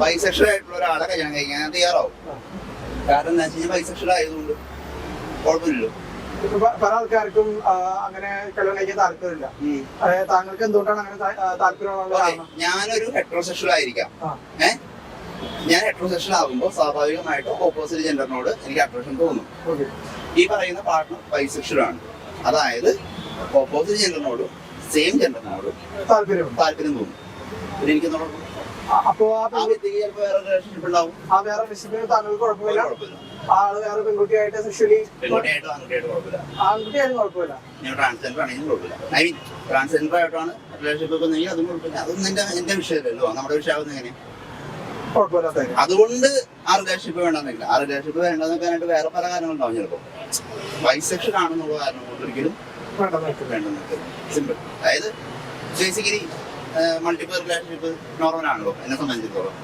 Bisexual ആയിട്ടുള്ള ഒരാളെ കല്യാണം കഴിക്കാൻ ഞാൻ തയ്യാറാവും. കാരണം എന്താ വെച്ച് കഴിഞ്ഞാൽ ബൈസെക്ഷൽ ആയതുകൊണ്ട് കുഴപ്പമില്ലല്ലോ. പല ആൾക്കാർക്കും അങ്ങനെ കല്യാണം കഴിക്കാൻ താല്പര്യമില്ല. താങ്കൾക്ക് എന്തുകൊണ്ടാണ് അങ്ങനെ താല്പര്യമുള്ളത്? ഞാനൊരു ഹെട്രോസെക്ഷൽ ആയിരിക്കാം. ഞാൻ ഹെട്രോസെക്ഷൽ ആകുമ്പോൾ സ്വാഭാവികമായിട്ടും ഓപ്പോസിറ്റ് ജെൻഡറിനോട് എനിക്ക് അട്രാക്ഷൻ തോന്നും. ഈ പറയുന്ന പാർട്ട്ണർ ബൈസെക്ഷൽ ആണ്, അതായത് ഓപ്പോസിറ്റ് ജെൻഡറിനോടും സെയിം ജെൻഡറിനോടും താല്പര്യം തോന്നും. പിന്നെ എനിക്ക് അപ്പോ ചിലപ്പോൾ വേറെ റിലേഷൻഷിപ്പ് ഉണ്ടാവും. വേറെ റിലേഷൻഷിപ്പിന് താങ്കൾക്ക് കുഴപ്പമില്ല. ആള് വേറെ പെൺകുട്ടിയായിട്ട് സെക്ഷലി പെൺകുട്ടിയായിട്ടും ആൺകുട്ടിയായിട്ടും കുഴപ്പമില്ല. ആൺകുട്ടിയായാലും കുഴപ്പമില്ല. ഞാൻ ട്രാൻസ്ജെൻഡർ ആണെങ്കിലും കുഴപ്പമില്ല. ഐ മീൻ ട്രാൻസ്ജെൻഡർ ആയിട്ടാണ് റിലേഷൻഷിപ്പ് വെക്കുന്നെങ്കിൽ അതും കുഴപ്പമില്ല. അതൊന്നും എന്റെ വിഷയമല്ലല്ലോ, നമ്മുടെ വിഷയമാകുന്ന എങ്ങനെ. അതുകൊണ്ട് ആ റിലേഷൻഷിപ്പ് വേണ്ടെന്നില്ല. ആ റിലേഷൻഷിപ്പ് വേണ്ടെന്നൊക്കെ വേറെ പല കാര്യങ്ങളുണ്ടാവും. ചിലപ്പോൾ ബൈസെക്ഷൽ ആണെന്നുള്ള കാരണം കൊണ്ട് ഒരിക്കലും വേണ്ടെന്നില്ല. സിമ്പിൾ. അതായത് ബേസിക്കലി മൾട്ടിപ്പിൾ റിലേഷൻഷിപ്പ് നോർമൽ ആണല്ലോ എന്നെ സംബന്ധിച്ചിടത്തോളം.